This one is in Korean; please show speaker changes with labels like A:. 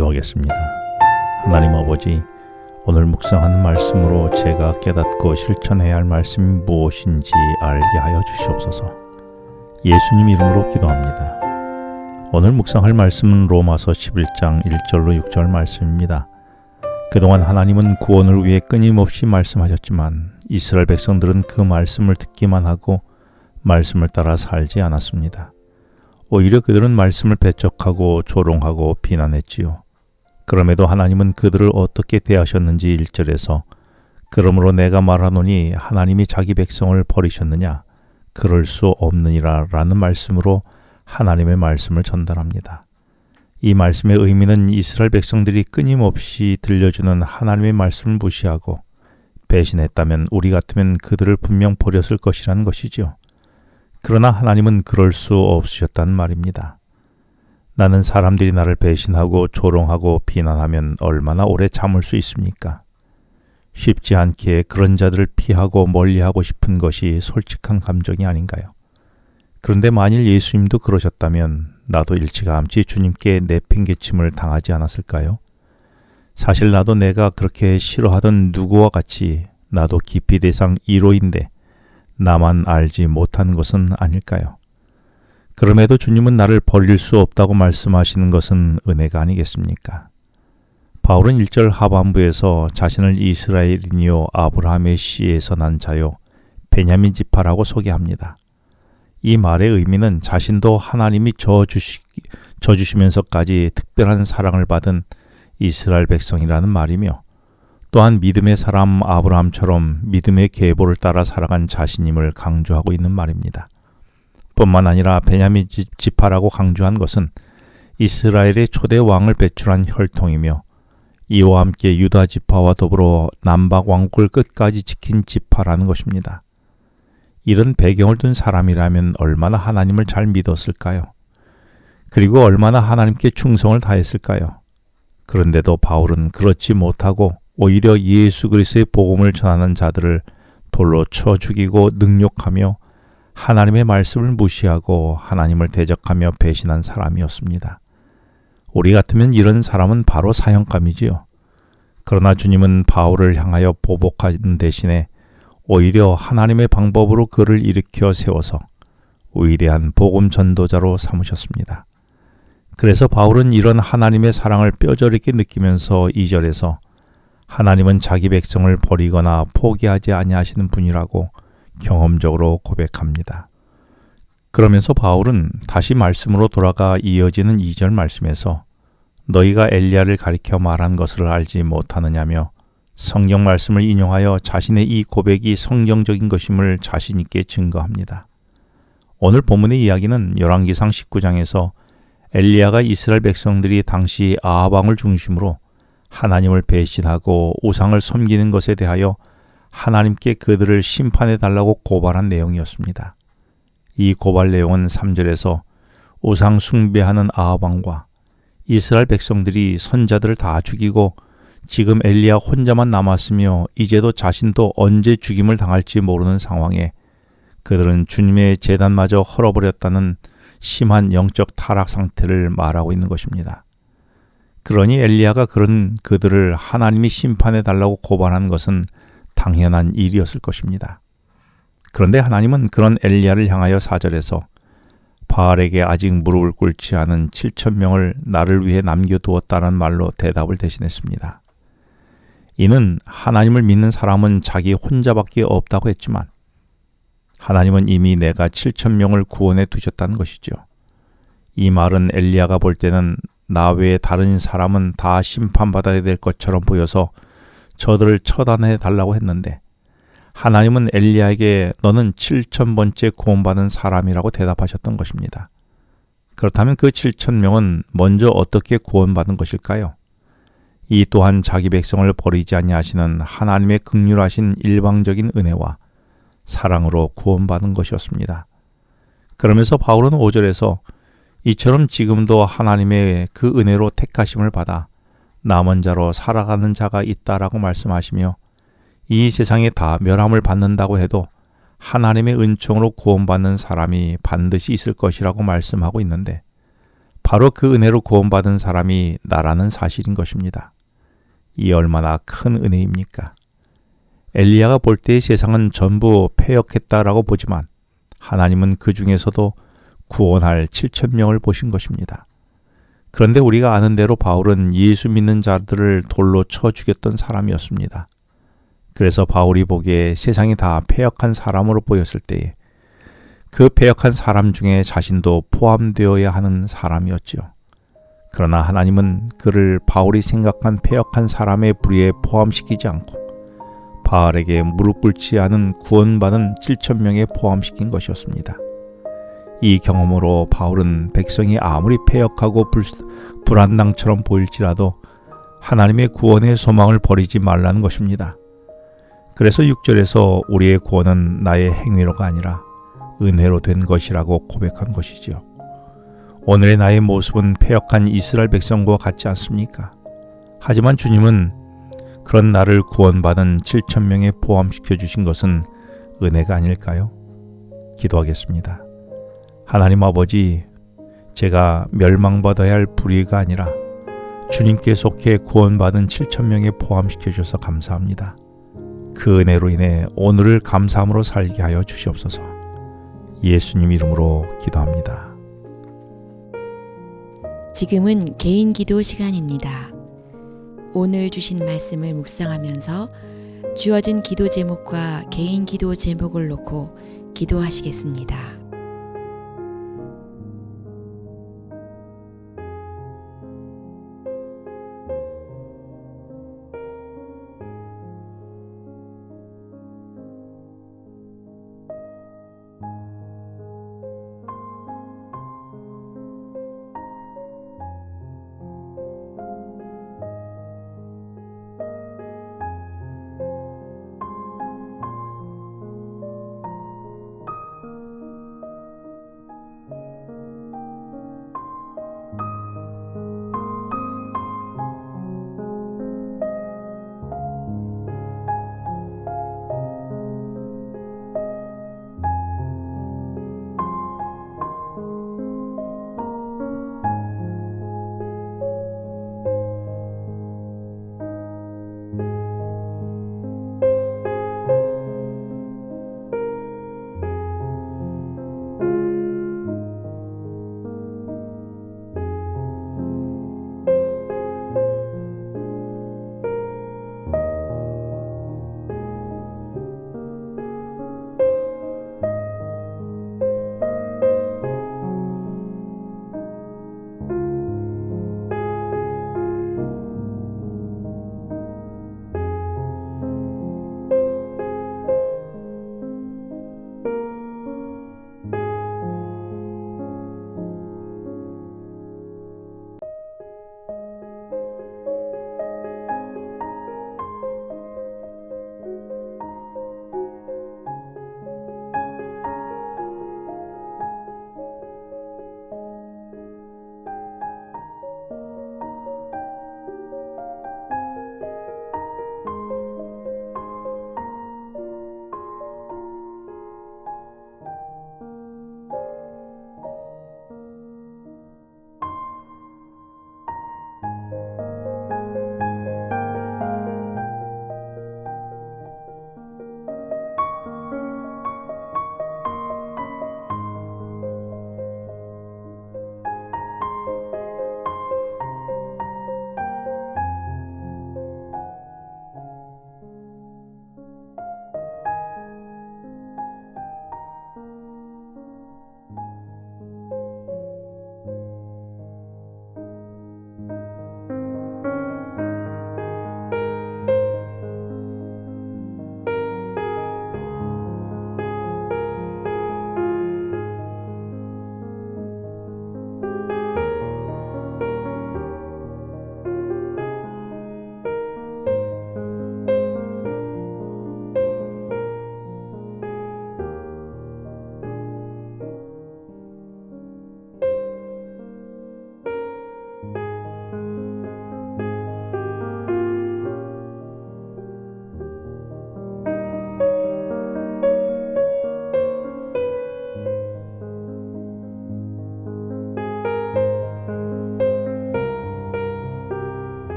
A: 기도하겠습니다. 하나님 아버지, 오늘 묵상하는 말씀으로 제가 깨닫고 실천해야 할 말씀이 무엇인지 알게 하여 주시옵소서. 예수님 이름으로 기도합니다. 오늘 묵상할 말씀은 로마서 11장 1절로 6절 말씀입니다. 그동안 하나님은 구원을 위해 끊임없이 말씀하셨지만 이스라엘 백성들은 그 말씀을 듣기만 하고 말씀을 따라 살지 않았습니다. 오히려 그들은 말씀을 배척하고 조롱하고 비난했지요. 그럼에도 하나님은 그들을 어떻게 대하셨는지 1절에서 그러므로 내가 말하노니 하나님이 자기 백성을 버리셨느냐? 그럴 수 없느니라 라는 말씀으로 하나님의 말씀을 전달합니다. 이 말씀의 의미는 이스라엘 백성들이 끊임없이 들려주는 하나님의 말씀을 무시하고 배신했다면 우리 같으면 그들을 분명 버렸을 것이라는 것이지요. 그러나 하나님은 그럴 수 없으셨다는 말입니다. 나는 사람들이 나를 배신하고 조롱하고 비난하면 얼마나 오래 참을 수 있습니까? 쉽지 않게 그런 자들을 피하고 멀리하고 싶은 것이 솔직한 감정이 아닌가요? 그런데 만일 예수님도 그러셨다면 나도 일찌감치 주님께 내팽개침을 당하지 않았을까요? 사실 나도 내가 그렇게 싫어하던 누구와 같이 나도 기피 대상 1호인데 나만 알지 못한 것은 아닐까요? 그럼에도 주님은 나를 버릴 수 없다고 말씀하시는 것은 은혜가 아니겠습니까? 바울은 1절 하반부에서 자신을 이스라엘인이요 아브라함의 씨에서 난 자요 베냐민 지파라고 소개합니다. 이 말의 의미는 자신도 하나님이 져주시면서까지 특별한 사랑을 받은 이스라엘 백성이라는 말이며 또한 믿음의 사람 아브라함처럼 믿음의 계보를 따라 살아간 자신임을 강조하고 있는 말입니다. 뿐만 아니라 베냐민 지파라고 강조한 것은 이스라엘의 초대 왕을 배출한 혈통이며 이와 함께 유다 지파와 더불어 남방 왕국을 끝까지 지킨 지파라는 것입니다. 이런 배경을 둔 사람이라면 얼마나 하나님을 잘 믿었을까요? 그리고 얼마나 하나님께 충성을 다했을까요? 그런데도 바울은 그렇지 못하고 오히려 예수 그리스도의 복음을 전하는 자들을 돌로 쳐 죽이고 능욕하며 하나님의 말씀을 무시하고 하나님을 대적하며 배신한 사람이었습니다. 우리 같으면 이런 사람은 바로 사형감이지요. 그러나 주님은 바울을 향하여 보복하는 대신에 오히려 하나님의 방법으로 그를 일으켜 세워서 위대한 복음 전도자로 삼으셨습니다. 그래서 바울은 이런 하나님의 사랑을 뼈저리게 느끼면서 2절에서 하나님은 자기 백성을 버리거나 포기하지 아니하시는 분이라고 경험적으로 고백합니다. 그러면서 바울은 다시 말씀으로 돌아가 이어지는 2절 말씀에서 너희가 엘리야를 가리켜 말한 것을 알지 못하느냐며 성경 말씀을 인용하여 자신의 이 고백이 성경적인 것임을 자신 있게 증거합니다. 오늘 본문의 이야기는 열왕기상 19장에서 엘리야가 이스라엘 백성들이 당시 아합 왕을 중심으로 하나님을 배신하고 우상을 섬기는 것에 대하여 하나님께 그들을 심판해 달라고 고발한 내용이었습니다. 이 고발 내용은 3절에서 우상 숭배하는 아합 왕과 이스라엘 백성들이 선자들을 다 죽이고 지금 엘리야 혼자만 남았으며 이제도 자신도 언제 죽임을 당할지 모르는 상황에 그들은 주님의 제단마저 헐어버렸다는 심한 영적 타락 상태를 말하고 있는 것입니다. 그러니 엘리야가 그런 그들을 하나님이 심판해 달라고 고발한 것은 당연한 일이었을 것입니다. 그런데 하나님은 그런 엘리야를 향하여 4절에서 바알에게 아직 무릎을 꿇지 않은 7,000명을 나를 위해 남겨두었다는 말로 대답을 대신했습니다. 이는 하나님을 믿는 사람은 자기 혼자밖에 없다고 했지만 하나님은 이미 내가 7,000명을 구원해 두셨다는 것이죠. 이 말은 엘리야가 볼 때는 나 외에 다른 사람은 다 심판받아야 될 것처럼 보여서 저들을 처단해 달라고 했는데 하나님은 엘리야에게 너는 7,000번째 구원받은 사람이라고 대답하셨던 것입니다. 그렇다면 그 7,000명은 먼저 어떻게 구원받은 것일까요? 이 또한 자기 백성을 버리지 아니하시는 하나님의 긍휼하신 일방적인 은혜와 사랑으로 구원받은 것이었습니다. 그러면서 바울은 5절에서 이처럼 지금도 하나님의 그 은혜로 택하심을 받아 남은 자로 살아가는 자가 있다라고 말씀하시며 이 세상에 다 멸함을 받는다고 해도 하나님의 은총으로 구원받는 사람이 반드시 있을 것이라고 말씀하고 있는데 바로 그 은혜로 구원받은 사람이 나라는 사실인 것입니다. 이 얼마나 큰 은혜입니까? 엘리야가 볼 때 세상은 전부 패역했다라고 보지만 하나님은 그 중에서도 구원할 7,000명을 보신 것입니다. 그런데 우리가 아는 대로 바울은 예수 믿는 자들을 돌로 쳐 죽였던 사람이었습니다. 그래서 바울이 보기에 세상이 다 패역한 사람으로 보였을 때에 그 패역한 사람 중에 자신도 포함되어야 하는 사람이었지요. 그러나 하나님은 그를 바울이 생각한 패역한 사람의 부류에 포함시키지 않고 바알에게 무릎 꿇지 않은 구원받은 7,000명에 포함시킨 것이었습니다. 이 경험으로 바울은 백성이 아무리 패역하고 불안당처럼 보일지라도 하나님의 구원의 소망을 버리지 말라는 것입니다. 그래서 6절에서 우리의 구원은 나의 행위로가 아니라 은혜로 된 것이라고 고백한 것이지요. 오늘의 나의 모습은 패역한 이스라엘 백성과 같지 않습니까? 하지만 주님은 그런 나를 구원받은 7,000명에 포함시켜 주신 것은 은혜가 아닐까요? 기도하겠습니다. 하나님 아버지, 제가 멸망받아야 할 불의가 아니라 주님께 속해 구원받은 7,000명에 포함시켜 주셔서 감사합니다. 그 은혜로 인해 오늘을 감사함으로 살게 하여 주시옵소서. 예수님 이름으로 기도합니다.
B: 지금은 개인 기도 시간입니다. 오늘 주신 말씀을 묵상하면서 주어진 기도 제목과 개인 기도 제목을 놓고 기도하시겠습니다.